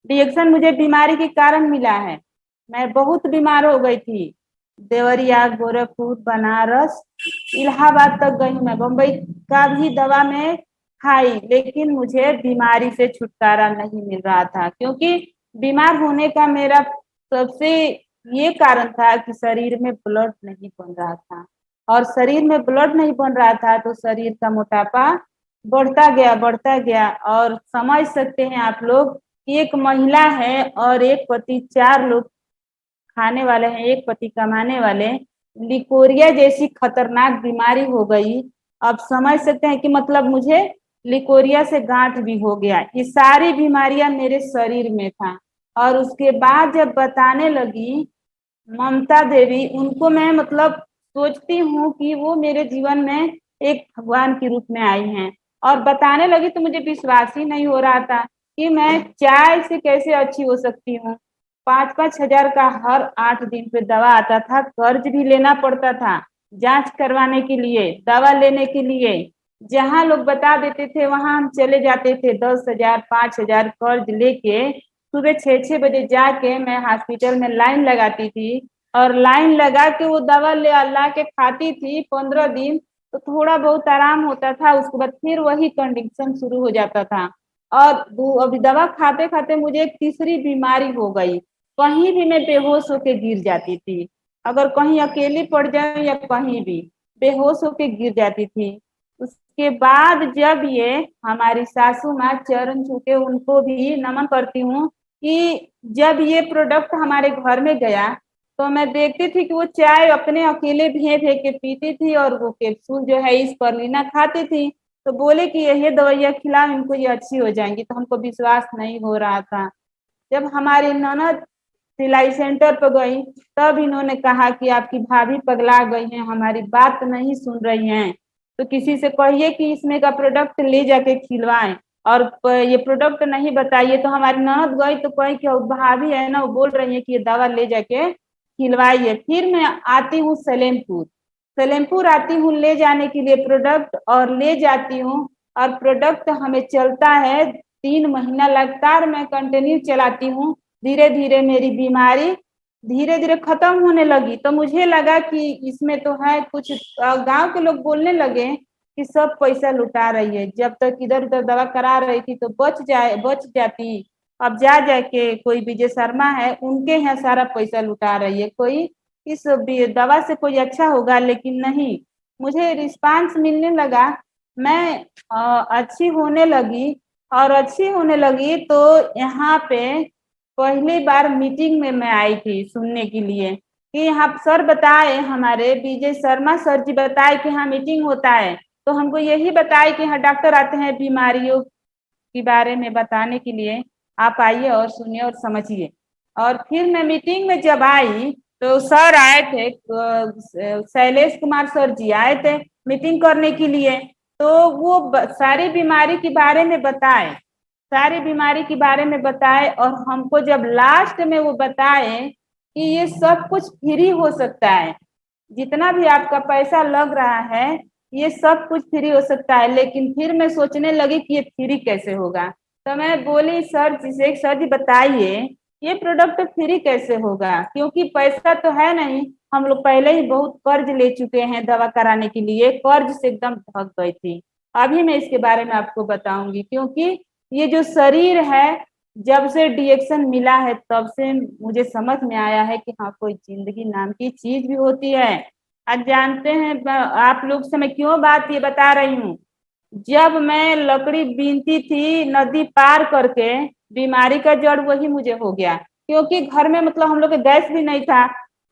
Reaction मुझे बीमारी के कारण मिला है। मैं बहुत बीमार हो गई थी। देवरिया, गोरखपुर, बनारस, इलाहाबाद तक गई मैं। बम्बई का भी दवा मैं खाई, लेकिन मुझे बीमारी से छुटकारा नहीं मिल रहा था, क्योंकि बीमार होने का मेरा सबसे ये कारण था कि शरीर में ब्लड नहीं बन रहा था। और शरीर में ब्लड नहीं बन रहा था तो शरीर का मोटापा बढ़ता गया। और समझ सकते हैं आप लोग, एक महिला है और एक पति, 4 लोग खाने वाले हैं, एक पति कमाने वाले, लिकोरिया जैसी खतरनाक बीमारी हो गई। अब समझ सकते हैं कि मतलब मुझे लिकोरिया से गांठ भी हो गया। ये सारी बीमारियां मेरे शरीर में था। और उसके बाद जब बताने लगी ममता देवी, उनको मैं मतलब सोचती हूँ कि वो मेरे जीवन में एक भगवान के रूप में आई हैं। और बताने लगी तो मुझे विश्वास ही नहीं हो रहा था कि मैं चाय से कैसे अच्छी हो सकती हूँ। 5-5 हजार का हर 8 दिन पे दवा आता था, कर्ज भी लेना पड़ता था जांच करवाने के लिए, दवा लेने के लिए। जहाँ लोग बता देते थे वहां हम चले जाते थे, 10 हजार 5 हजार कर्ज लेके। सुबह 6-6 बजे जाके मैं हॉस्पिटल में लाइन लगाती थी, और लाइन लगा के वो दवा ले ला के खाती थी 15 दिन, तो थोड़ा बहुत आराम होता था। उसके बाद फिर वही कंडीशन शुरू हो जाता था। और अभी दवा खाते खाते मुझे एक तीसरी बीमारी हो गई। कहीं भी मैं बेहोश होके गिर जाती थी। अगर कहीं अकेली पड़ जाऊं या कहीं भी बेहोश होके गिर जाती थी। उसके बाद जब ये हमारी सासू माँ, चरण छू के उनको भी नमन करती हूँ, कि जब ये प्रोडक्ट हमारे घर में गया तो मैं देखती थी कि वो चाय अपने अकेले भे भे के पीती थी, और वो कैप्सूल जो है इस परलीना खाती थी। तो बोले कि ये दवाइयाँ खिलाओ इनको, ये अच्छी हो जाएंगी। तो हमको विश्वास नहीं हो रहा था। जब हमारी ननद सिलाई सेंटर पर गई, तब इन्होंने कहा कि आपकी भाभी पगला गई हैं, हमारी बात नहीं सुन रही हैं, तो किसी से कहिए कि इसमें का प्रोडक्ट ले जाके खिलवाएं। और ये प्रोडक्ट नहीं बताइए। तो हमारी ननद गई तो कही कि भाभी है ना, वो बोल रही है कि ये दवा ले जाके खिलवाइए। फिर मैं आती हूँ सलेमपुर, सलेमपुर आती हूँ ले जाने के लिए प्रोडक्ट, और ले जाती हूँ। और प्रोडक्ट हमें चलता है 3 महीना लगातार, मैं कंटिन्यू चलाती हूँ। धीरे धीरे मेरी बीमारी धीरे धीरे खत्म होने लगी। तो मुझे लगा कि इसमें तो है कुछ। गांव के लोग बोलने लगे कि सब पैसा लुटा रही है, जब तक इधर उधर दवा करा रही थी तो बच जाती। अब जा जाके कोई विजय शर्मा है, उनके यहाँ सारा पैसा लुटा रही है। कोई इस दवा से कोई अच्छा होगा, लेकिन नहीं, मुझे रिस्पांस मिलने लगा। मैं अच्छी होने लगी। और अच्छी होने लगी तो यहाँ पे पहली बार मीटिंग में मैं आई थी सुनने के लिए कि यहाँ सर बताए, हमारे विजय शर्मा सर जी बताए कि यहाँ मीटिंग होता है। तो हमको यही बताए कि यहाँ डॉक्टर आते हैं बीमारियों के बारे में बताने के लिए, आप आइए और सुनिए और समझिए। और फिर मैं मीटिंग में जब आई तो सर आए थे, शैलेश कुमार सर जी आए थे मीटिंग करने के लिए। तो वो सारी बीमारी के बारे में बताए, सारी बीमारी के बारे में बताए। और हमको जब लास्ट में वो बताए कि ये सब कुछ फ्री हो सकता है, जितना भी आपका पैसा लग रहा है ये सब कुछ फ्री हो सकता है। लेकिन फिर मैं सोचने लगी कि ये फ्री कैसे होगा। तो मैं बोली सर जी से, सर जी बताइए ये प्रोडक्ट फ्री कैसे होगा, क्योंकि पैसा तो है नहीं। हम लोग पहले ही बहुत कर्ज ले चुके हैं दवा कराने के लिए, कर्ज से एकदम थक गई थी। अभी मैं इसके बारे में आपको बताऊंगी, क्योंकि ये जो शरीर है, जब से डिएक्शन मिला है तब से मुझे समझ में आया है कि हाँ, कोई जिंदगी नाम की चीज भी होती है। आज जानते हैं आप लोग से मैं क्यों बात ये बता रही हूँ। जब मैं लकड़ी बीनती थी नदी पार करके, बीमारी का जड़ वही मुझे हो गया। क्योंकि घर में मतलब हम लोग के गैस भी नहीं था,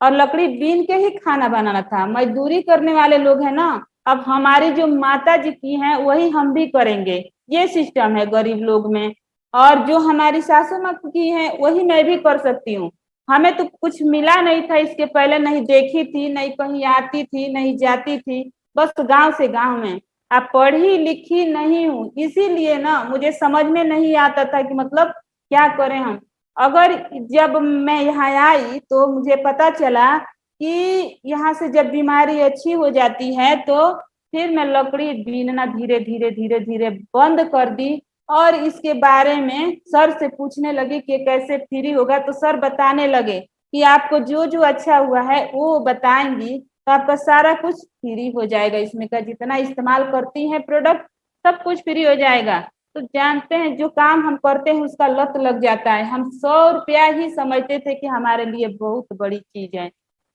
और लकड़ी बीन के ही खाना बनाना था। मजदूरी करने वाले लोग हैं ना, अब हमारी जो माता जी की हैं वही हम भी करेंगे, ये सिस्टम है गरीब लोग में। और जो हमारी सासू माँ की है वही मैं भी कर सकती हूँ। हमें तो कुछ मिला नहीं था इसके पहले, नहीं देखी थी, नहीं कहीं आती थी, नहीं जाती थी, बस गांव से गांव में। आप पढ़ी लिखी नहीं हूँ, इसीलिए ना मुझे समझ में नहीं आता था कि मतलब क्या करें हम। अगर जब मैं यहाँ आई तो मुझे पता चला कि यहाँ से जब बीमारी अच्छी हो जाती है तो फिर मैं लकड़ी बीनना धीरे धीरे धीरे धीरे बंद कर दी। और इसके बारे में सर से पूछने लगी कि कैसे फ्री होगा, तो सर बताने लगे कि आपको जो जो अच्छा हुआ है वो बताएंगी तो आपका सारा कुछ फ्री हो जाएगा, इसमें का जितना इस्तेमाल करती हैं प्रोडक्ट सब कुछ फ्री हो जाएगा। तो जानते हैं जो काम हम करते हैं उसका लत लग जाता है। हम 100 रुपया ही समझते थे कि हमारे लिए बहुत बड़ी चीज है,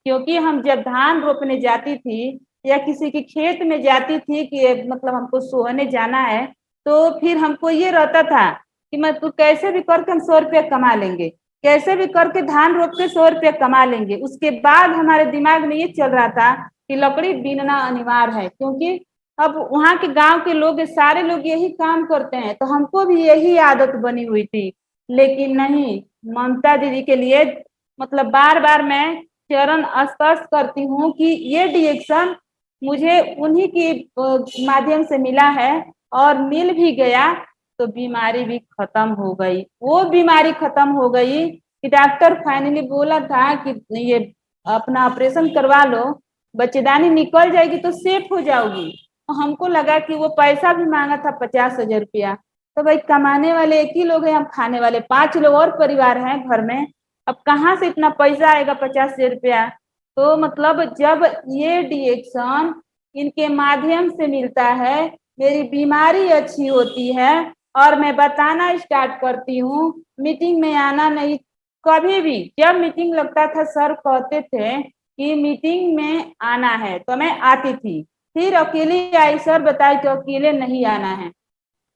क्योंकि हम जब धान रोपने जाती थी या किसी के खेत में जाती थी कि मतलब हमको सोहने जाना है, तो फिर हमको ये रहता था कि मैं तो कैसे भी करके हम 100 रुपया कमा लेंगे, कैसे भी करके धान रोप के 100 रुपया कमा लेंगे। उसके बाद हमारे दिमाग में ये चल रहा था कि लकड़ी बीनना अनिवार्य है, क्योंकि अब वहां के गांव के लोग सारे लोग यही काम करते हैं, तो हमको भी यही आदत बनी हुई थी। लेकिन नहीं, ममता दीदी के लिए मतलब बार बार मैं चरण स्पर्श करती हूँ कि ये डिएक्शन मुझे उन्हीं की माध्यम से मिला है और मिल भी गया तो बीमारी भी खत्म हो गई। वो बीमारी खत्म हो गई कि डॉक्टर फाइनली बोला था कि ये अपना ऑपरेशन करवा लो, बच्चेदानी निकल जाएगी तो सेफ हो जाओगी। तो हमको लगा कि वो पैसा भी मांगा था 50,000 रुपया। तो भाई कमाने वाले एक ही लोग हैं, हम खाने वाले 5 लोग और परिवार हैं घर में, अब कहाँ से इतना पैसा आएगा 50,000 रुपया। तो मतलब जब ये डिएक्शन इनके माध्यम से मिलता है, मेरी बीमारी अच्छी होती है और मैं बताना स्टार्ट करती हूँ। मीटिंग में आना नहीं, कभी भी जब मीटिंग लगता था सर कहते थे कि मीटिंग में आना है तो मैं आती थी, फिर अकेले आई, सर बताए कि अकेले नहीं आना है,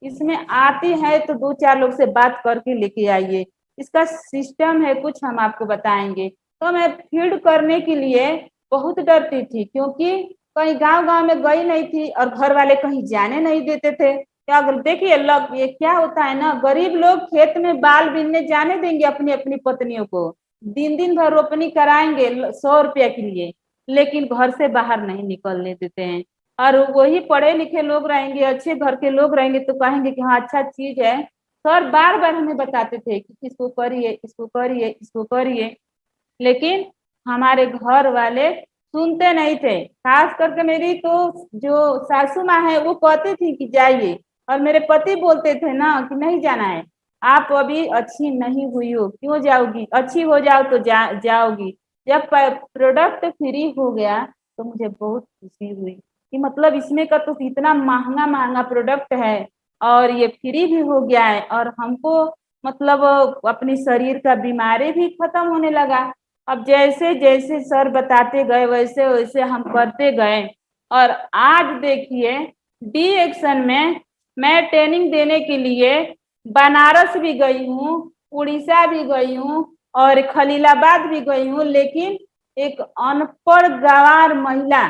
इसमें आती है तो 2-4 लोग से बात करके लेके आइए, इसका सिस्टम है कुछ हम आपको बताएंगे। तो मैं फील्ड करने के लिए बहुत डरती थी, क्योंकि कहीं गांव गांव में गई नहीं थी और घर वाले कहीं जाने नहीं देते थे। क्या अगर देखिए लग ये क्या होता है ना, गरीब लोग खेत में बाल बीनने जाने देंगे अपनी अपनी पत्नियों को, दिन दिन भर रोपनी कराएंगे 100 रुपया के लिए, लेकिन घर से बाहर नहीं निकलने देते हैं। और वही पढ़े लिखे लोग रहेंगे, अच्छे घर के लोग रहेंगे तो कहेंगे कि हाँ अच्छा चीज है। सर बार बार हमें बताते थे कि इसको करिए, इसको करिए, इसको करिए, लेकिन हमारे घर वाले सुनते नहीं थे। खास करके मेरी तो जो सासू माँ है वो कहती थी कि जाइए, और मेरे पति बोलते थे ना कि नहीं जाना है, आप अभी अच्छी नहीं हुई हो क्यों जाओगी, अच्छी हो जाओ तो जाओगी। जब प्रोडक्ट फ्री हो गया तो मुझे बहुत खुशी हुई कि मतलब इसमें का तो इतना महंगा महंगा प्रोडक्ट है और ये फ्री भी हो गया है, और हमको मतलब अपनी शरीर का बीमारी भी खत्म होने लगा। अब जैसे जैसे सर बताते गए वैसे वैसे हम करते गए, और आज देखिए डी एक्शन में मैं ट्रेनिंग देने के लिए बनारस भी गई हूँ, उड़ीसा भी गई हूँ और खलीलाबाद भी गई हूँ, लेकिन एक अनपढ़ गंवार महिला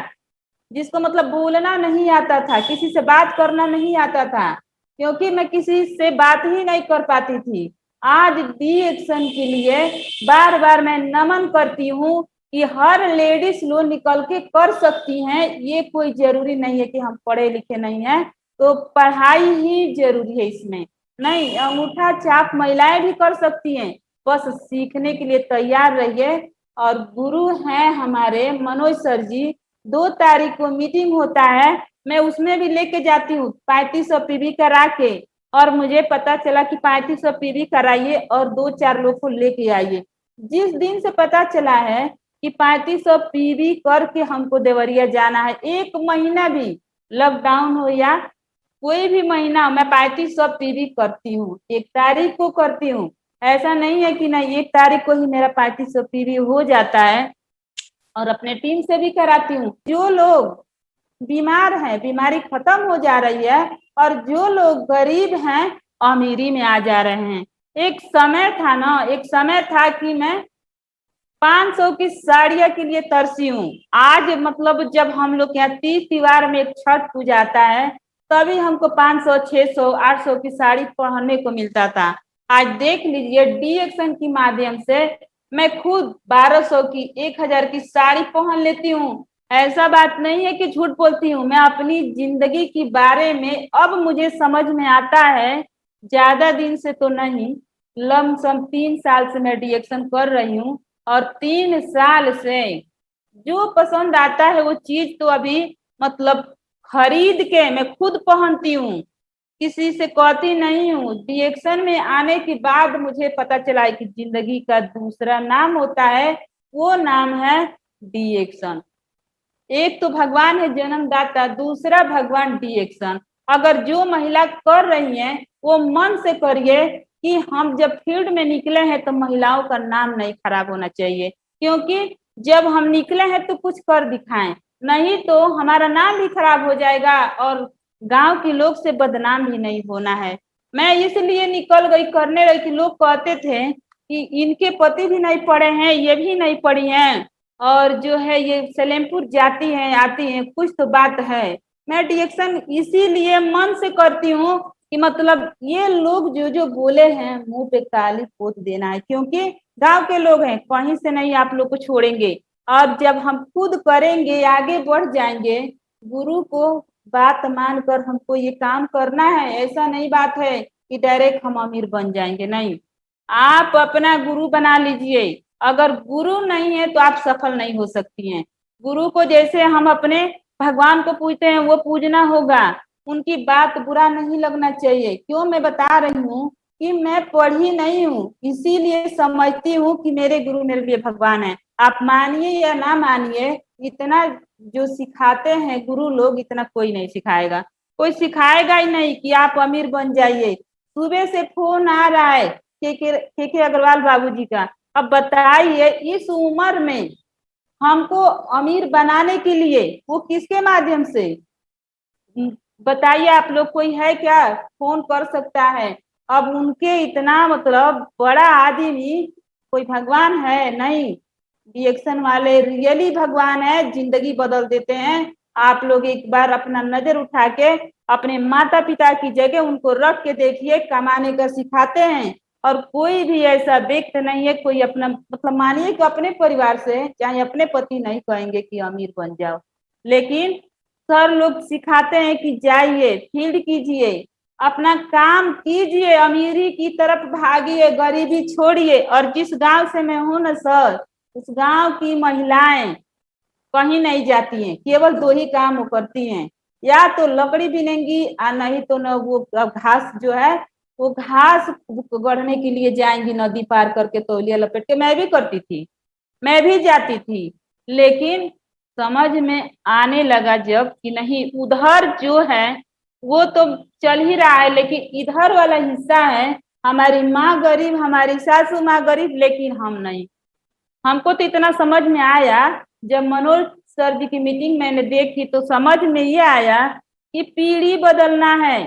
जिसको मतलब बोलना नहीं आता था, किसी से बात करना नहीं आता था, क्योंकि मैं किसी से बात ही नहीं कर पाती थी, आज डी एक्शन के लिए बार बार मैं नमन करती हूँ कि हर लेडीज लोग निकल के कर सकती हैं। ये कोई जरूरी नहीं है कि हम पढ़े लिखे नहीं हैं तो पढ़ाई ही जरूरी है इसमें, नहीं अंगूठा छाप महिलाएं भी कर सकती हैं, बस सीखने के लिए तैयार रहिए। और गुरु हैं हमारे मनोज सर जी, 2 तारीख को मीटिंग होता है, मैं उसमें भी लेके जाती हूँ 3500 पीवी करा के, और मुझे पता चला कि 3500 पीवी कराइए और 2-4 लोग को लेके आइए। जिस दिन से पता चला है कि 3500 पीवी करके हमको देवरिया जाना है, 1 महीना भी लॉकडाउन हो या कोई भी महीना मैं 3500 पीवी करती हूँ, 1 तारीख को करती हूँ। ऐसा नहीं है कि नहीं 1 तारीख को ही मेरा 3500 पीवी हो जाता है, और अपने टीम से भी कराती हूँ। जो लोग बीमार हैं बीमारी खत्म हो जा रही है, और जो लोग गरीब हैं अमीरी में आ जा रहे हैं। एक समय था ना, एक समय था कि मैं 500 की साड़ियां के लिए तरसी हूँ। आज मतलब जब हम लोग यहाँ तीज त्योहार में एक छठ पूजा आता है तभी हमको 500, 600, 800 की साड़ी पहनने को मिलता था। आज देख लीजिए डी एक्शन की माध्यम से मैं खुद 1200 की, 1000 की साड़ी पहन लेती हूँ। ऐसा बात नहीं है कि झूठ बोलती हूँ, मैं अपनी जिंदगी के बारे में अब मुझे समझ में आता है, ज्यादा दिन से तो नहीं, लमसम 3 साल से मैं डी एक्शन कर रही हूँ, और 3 साल से जो पसंद आता है वो चीज तो अभी मतलब खरीद के मैं खुद पहनती हूँ। किसी से कहती नहीं हूँ। डिएक्शन में आने के बाद मुझे पता चला है कि जिंदगी का दूसरा नाम होता है, वो नाम है डिएक्शन। एक तो भगवान है जन्मदाता, दूसरा भगवान डिएक्शन। अगर जो महिला कर रही है वो मन से करिए कि हम जब फील्ड में निकले हैं तो महिलाओं का नाम नहीं खराब होना चाहिए, क्योंकि जब हम निकले हैं तो कुछ कर दिखाएं, नहीं तो हमारा नाम भी खराब हो जाएगा और गांव के लोग से बदनाम भी नहीं होना है। मैं इसलिए निकल गई, करने रही थी। लोग कहते थे कि इनके पति भी नहीं पढ़े हैं, ये भी नहीं पढ़ी हैं, और जो है ये सलेमपुर जाती हैं आती हैं, कुछ तो बात है। मैं डिएक्शन इसीलिए मन से करती हूँ कि मतलब ये लोग जो जो बोले हैं मुंह पे काली पोत देना है, क्योंकि गांव के लोग हैं, कहीं से नहीं आप लोग को छोड़ेंगे। और जब हम खुद करेंगे आगे बढ़ जाएंगे, गुरु को बात मानकर हमको ये काम करना है। ऐसा नहीं बात है कि डायरेक्ट हम अमीर बन जाएंगे, नहीं। आप अपना गुरु बना लीजिए। अगर गुरु नहीं है तो आप सफल नहीं हो सकती हैं। गुरु को जैसे हम अपने भगवान को पूजते हैं वो पूजना होगा, उनकी बात बुरा नहीं लगना चाहिए। क्यों मैं बता रही हूँ कि मैं पढ़ी नहीं हूँ, इसीलिए समझती हूँ कि मेरे गुरु मेरे लिए भगवान है। आप मानिए या ना मानिए, इतना जो सिखाते हैं गुरु लोग, इतना कोई नहीं सिखाएगा। कोई सिखाएगा ही नहीं कि आप अमीर बन जाइए। सुबह से फोन आ रहा है के अग्रवाल बाबूजी का। अब बताइए इस उम्र में हमको अमीर बनाने के लिए वो किसके माध्यम से, बताइए आप लोग, कोई है क्या फोन कर सकता है? अब उनके इतना मतलब बड़ा आदमी कोई भगवान है नहीं। रिएक्शन वाले रियली भगवान है, जिंदगी बदल देते हैं। आप लोग एक बार अपना नजर उठा के अपने माता पिता की जगह उनको रख के देखिए, कमाने का सिखाते हैं। और कोई भी ऐसा व्यक्ति नहीं है, कोई अपना मतलब मानिए कि अपने परिवार से चाहे अपने पति नहीं कहेंगे कि अमीर बन जाओ, लेकिन सर लोग सिखाते हैं कि जाइए फील्ड कीजिए, अपना काम कीजिए, अमीरी की तरफ भागिए, गरीबी छोड़िए। और जिस गांव से मैं हूं ना सर, उस गांव की महिलाएं कहीं नहीं जाती हैं, केवल दो ही काम वो करती हैं, या तो लकड़ी बिनेंगी और नहीं तो न वो घास जो है वो घास गढ़ने के लिए जाएंगी नदी पार करके तौलिया लपेट के। मैं भी करती थी, मैं भी जाती थी, लेकिन समझ में आने लगा जब कि नहीं, उधर जो है वो तो चल ही रहा है, लेकिन इधर वाला हिस्सा है, हमारी माँ गरीब, हमारी सासू माँ गरीब, लेकिन हम नहीं। हमको तो इतना समझ में आया जब मनोज सर जी की मीटिंग मैंने देखी तो समझ में ये आया कि पीढ़ी बदलना है।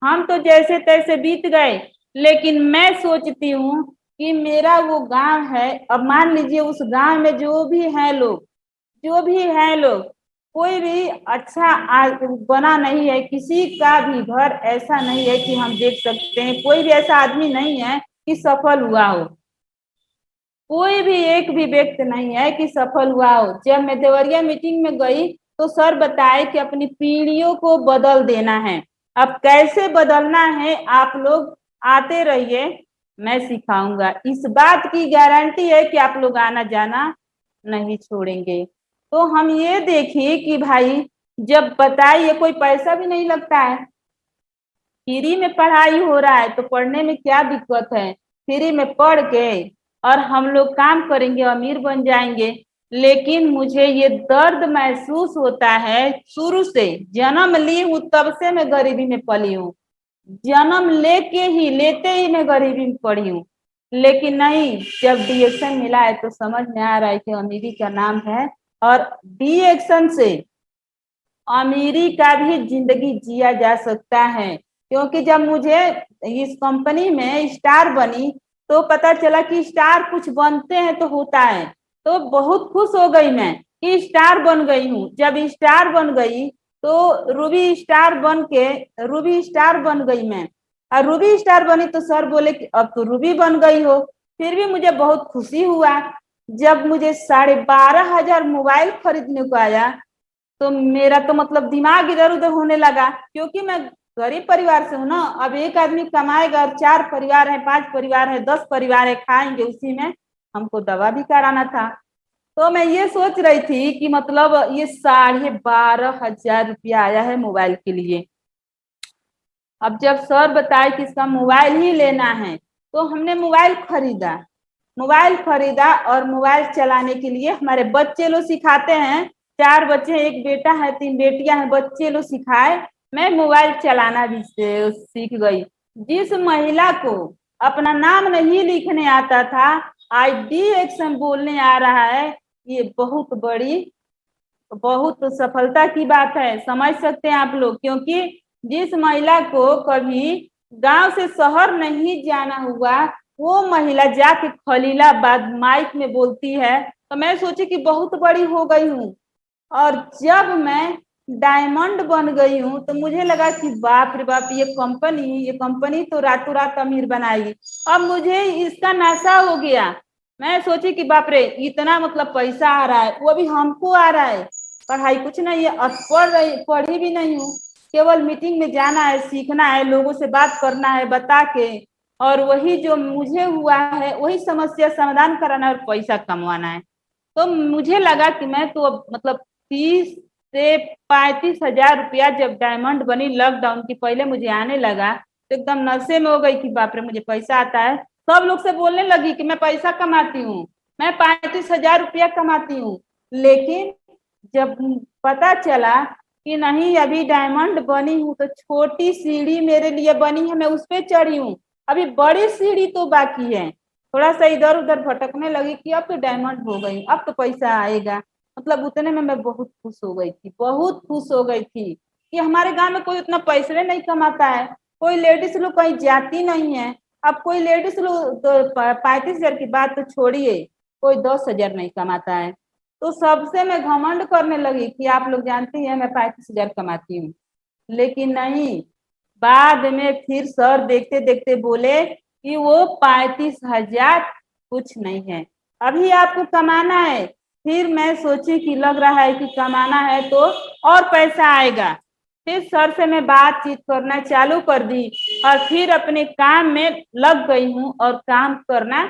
हम तो जैसे तैसे बीत गए, लेकिन मैं सोचती हूँ कि मेरा वो गांव है। अब मान लीजिए उस गांव में जो भी है लोग, जो भी है लोग, कोई भी अच्छा बना नहीं है, किसी का भी घर ऐसा नहीं है कि हम देख सकते हैं, कोई भी ऐसा आदमी नहीं है कि सफल हुआ हो। कोई भी एक भी व्यक्ति नहीं है कि सफल हुआ हो। जब मैं देवरिया मीटिंग में गई तो सर बताए कि अपनी पीढ़ियों को बदल देना है। अब कैसे बदलना है आप लोग आते रहिए, मैं सिखाऊंगा। इस बात की गारंटी है कि आप लोग आना जाना नहीं छोड़ेंगे। तो हम ये देखिए कि भाई जब बताइए कोई पैसा भी नहीं लगता है, फ्री में पढ़ाई हो रहा है तो पढ़ने में क्या दिक्कत है? फ्री में पढ़ के और हम लोग काम करेंगे, अमीर बन जाएंगे। लेकिन मुझे ये दर्द महसूस होता है, शुरू से जन्म ली हूँ तब से मैं गरीबी में पली हूँ, जन्म लेके ही लेते ही मैं गरीबी में पड़ी हूँ। लेकिन नहीं, जब डिएक्शन मिला है तो समझ में आ रहा है कि अमीरी का नाम है, और डिएक्शन से अमीरी का भी जिंदगी जिया जा सकता है। क्योंकि जब मुझे इस कंपनी में स्टार बनी तो पता चला कि स्टार कुछ बनते हैं तो होता है, तो बहुत खुश हो गई मैं कि स्टार बन गई हूँ। जब स्टार बन गई तो रूबी स्टार बन गई मैं, और रूबी स्टार बनी तो सर बोले कि अब तो रूबी बन गई हो। फिर भी मुझे बहुत खुशी हुआ। जब मुझे 12,500 मोबाइल खरीदने को आया तो मेरा तो मतलब दिमाग इधर उधर होने लगा, क्योंकि मैं गरीब परिवार से हूँ ना। अब एक आदमी कमाएगा और 4 परिवार है, 5 परिवार है, 10 परिवार है, खाएंगे उसी में। हमको दवा भी कराना था, तो मैं ये सोच रही थी कि मतलब ये 12,500 रुपया आया है मोबाइल के लिए। अब जब सर बताए कि इसका मोबाइल ही लेना है तो हमने मोबाइल खरीदा और मोबाइल चलाने के लिए हमारे बच्चे लोग सिखाते हैं। 4 बच्चे, एक बेटा है, 3 बेटियां हैं, बच्चे लोग सिखाए, मैं मोबाइल चलाना भी सीख गई। जिस महिला को अपना नाम नहीं लिखने आता था, आज डिएक्शन बोलने आ रहा है, ये बहुत सफलता की बात है, समझ सकते हैं आप लोग। क्योंकि जिस महिला को कभी गांव से शहर नहीं जाना हुआ, वो महिला जाके खलीलाबाद माइक में बोलती है, तो मैं सोची कि बहुत बड़ी हो गई हूँ। और जब मैं डायमंड बन गई हूँ तो मुझे लगा कि बाप रे बाप, ये कंपनी तो रातों रात अमीर बनाएगी। अब मुझे इसका नशा हो गया। मैं सोची कि बाप रे, इतना मतलब पैसा आ रहा है, वो भी हमको आ रहा है। पढ़ाई कुछ नहीं है, पढ़ी भी नहीं हूँ, केवल मीटिंग में जाना है, सीखना है, लोगों से बात करना है बता के, और वही जो मुझे हुआ है वही समस्या समाधान कराना है और पैसा कमवाना है। तो मुझे लगा कि मैं तो मतलब 30 से 35 हजार रुपया जब डायमंड बनी लॉकडाउन की पहले मुझे आने लगा, तो एकदम नशे में हो गई कि बाप रे मुझे पैसा आता है। सब लोग से बोलने लगी कि मैं पैसा कमाती हूँ, मैं 35 हजार रुपया कमाती हूँ। लेकिन जब पता चला कि नहीं, अभी डायमंड बनी हूँ तो छोटी सीढ़ी मेरे लिए बनी है, मैं उस पर चढ़ी हूँ, अभी बड़ी सीढ़ी तो बाकी है। थोड़ा सा इधर उधर भटकने लगी कि अब तो डायमंड हो गई, अब तो पैसा आएगा। मतलब उतने में मैं बहुत खुश हो गई थी, बहुत खुश हो गई थी कि हमारे गांव में कोई उतना पैसे नहीं कमाता है, कोई लेडीज लोग कहीं जाती नहीं है। अब कोई लेडीज लोग तो 35 हजार की बात तो छोड़िए, कोई 10 हजार नहीं कमाता है। तो सबसे मैं घमंड करने लगी कि आप लोग जानती हैं मैं 35 हजार कमाती हूँ। लेकिन नहीं, बाद में फिर सर देखते देखते बोले कि वो 35 हजार कुछ नहीं है, अभी आपको कमाना है। फिर मैं सोची कि लग रहा है कि कमाना है तो और पैसा आएगा। फिर सर से मैं बातचीत करना चालू कर दी और फिर अपने काम में लग गई हूँ और काम करना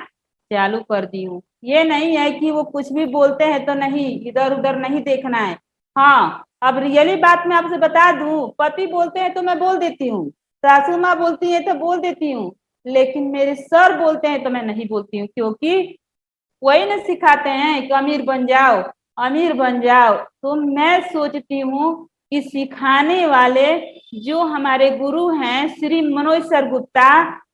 चालू कर दी हूँ। ये नहीं है कि वो कुछ भी बोलते हैं तो नहीं, इधर उधर नहीं देखना है। हाँ, अब रियली बात मैं आपसे बता दूं, पति बोलते हैं तो मैं बोल देती हूँ, सासू माँ बोलती है तो बोल देती हूँ, लेकिन मेरे सर बोलते हैं तो मैं नहीं बोलती हूँ। क्योंकि वही ना सिखाते हैं कि अमीर बन जाओ, अमीर बन जाओ। तो मैं सोचती हूँ कि सिखाने वाले जो हमारे गुरु हैं श्री मनोज सर गुप्ता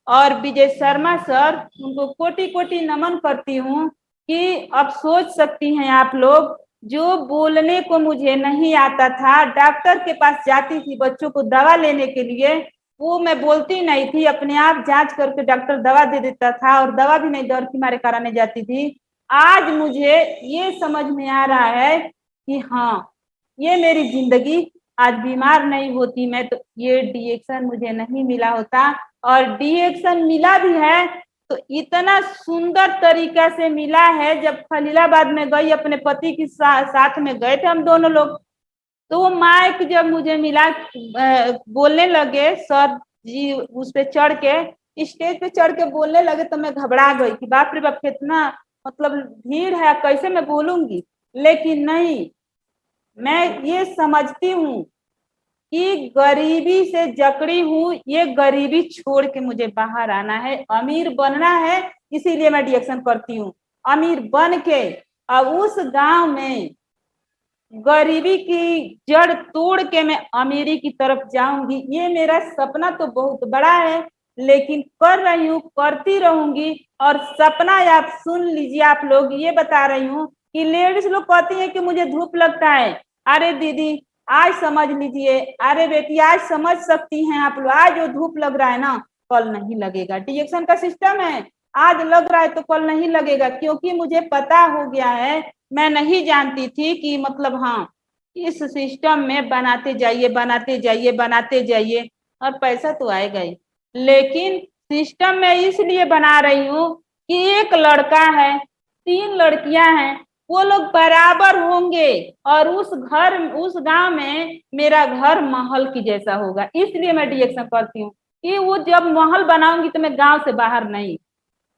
और विजय शर्मा सर, उनको कोटि कोटि नमन करती हूँ कि अब सोच सकती हैं आप लोग, जो बोलने को मुझे नहीं आता था, डॉक्टर के पास जाती थी बच्चों को दवा लेने के लिए, वो मैं बोलती नहीं थी, अपने आप जांच करके डॉक्टर दवा दे देता था और दवा भी नहीं डर की मारे कराने जाती थी। आज मुझे ये समझ में आ रहा है कि हाँ, ये मेरी जिंदगी आज बीमार नहीं होती मैं तो ये डिएक्शन मुझे नहीं मिला होता। और डिएक्शन मिला भी है तो इतना सुंदर तरीका से मिला है, जब खलीलाबाद में गई अपने पति के साथ में गए थे हम दोनों लोग, तो वो माइक जब मुझे मिला, बोलने लगे सर जी, उस पे चढ़ के स्टेज पे चढ़ के बोलने लगे, तो मैं घबरा गई कि बाप रे बाप, कितना मतलब भीड़ है, कैसे मैं बोलूंगी। लेकिन नहीं, मैं ये समझती हूँ कि गरीबी से जकड़ी हूँ, ये गरीबी छोड़ के मुझे बाहर आना है, अमीर बनना है, इसीलिए मैं डिएक्शन करती हूँ। अमीर बन के अब उस गांव में गरीबी की जड़ तोड़ के मैं अमीरी की तरफ जाऊंगी। ये मेरा सपना तो बहुत बड़ा है, लेकिन कर रही हूँ, करती रहूंगी। और सपना आप सुन लीजिए, आप लोग, ये बता रही हूँ कि लेडीज लोग कहती है कि मुझे धूप लगता है। अरे दीदी, आज समझ लीजिए, अरे बेटी आज समझ सकती हैं आप लोग, आज जो धूप लग रहा है ना, कल नहीं लगेगा। डिएक्शन का सिस्टम है, आज लग रहा है तो कल नहीं लगेगा, क्योंकि मुझे पता हो गया है। मैं नहीं जानती थी कि मतलब हाँ, इस सिस्टम में बनाते जाइए बनाते जाइए बनाते जाइए और पैसा तो आएगा ही। लेकिन सिस्टम में इसलिए बना रही हूँ कि एक लड़का है, 3 लड़कियां हैं, वो लोग बराबर होंगे और उस गांव में मेरा घर महल की जैसा होगा। इसलिए मैं डिएक्शन करती हूँ कि वो जब महल बनाऊंगी तो मैं गांव से बाहर नहीं,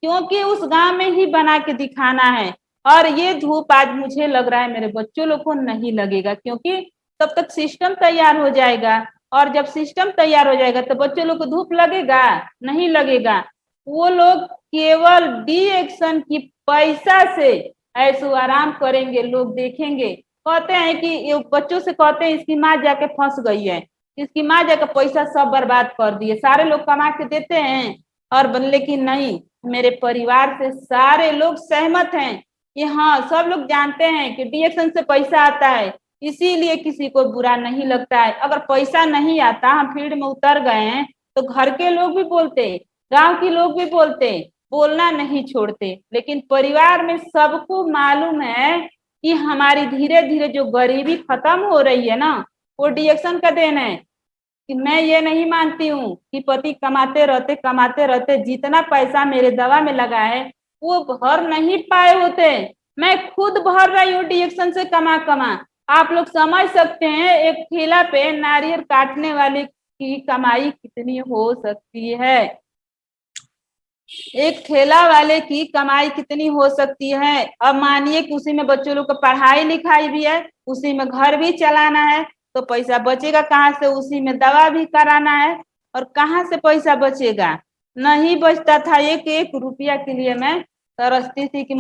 क्योंकि उस गांव में ही बना के दिखाना है। और ये धूप आज मुझे लग रहा है मेरे बच्चों लोग को नहीं लगेगा, क्योंकि तब तक सिस्टम तैयार हो जाएगा। और जब सिस्टम तैयार हो जाएगा तो बच्चों लोग को धूप लगेगा? नहीं लगेगा। वो लोग केवल डी एक्शन की पैसा से ऐसो आराम करेंगे, लोग देखेंगे। कहते हैं कि ये बच्चों से कहते हैं इसकी माँ जाके फंस गई है, इसकी माँ जाकर पैसा सब बर्बाद कर दिए, सारे लोग कमा के देते हैं। और लेकिन नहीं, मेरे परिवार से सारे लोग सहमत हैं कि हाँ, सब लोग जानते हैं कि डीएक्शन से पैसा आता है, इसीलिए किसी को बुरा नहीं लगता है। अगर पैसा नहीं आता, हम फील्ड में उतर गए हैं, तो घर के लोग भी बोलते, गांव के लोग भी बोलते, बोलना नहीं छोड़ते। लेकिन परिवार में सबको मालूम है कि हमारी धीरे धीरे जो गरीबी खत्म हो रही है ना, वो डीएक्शन का देन है। कि मैं ये नहीं मानती हूँ कि पति कमाते रहते जितना पैसा मेरे दवा में लगा है वो भर नहीं पाए होते। मैं खुद भर रही हूँ डीएक्शन से कमा कमा। आप लोग समझ सकते हैं एक ठेला पे नारियल काटने वाले की कमाई कितनी हो सकती है। एक ठेला वाले की कमाई कितनी हो सकती है। अब मानिए कि उसी में बच्चों लोग को पढ़ाई लिखाई भी है, उसी में घर भी चलाना है, तो पैसा बचेगा कहाँ से? उसी में दवा भी कराना है, और कहाँ से पैसा बचेगा? नहीं बचता था। एक एक रुपया के लिए मैं तरसती थी कि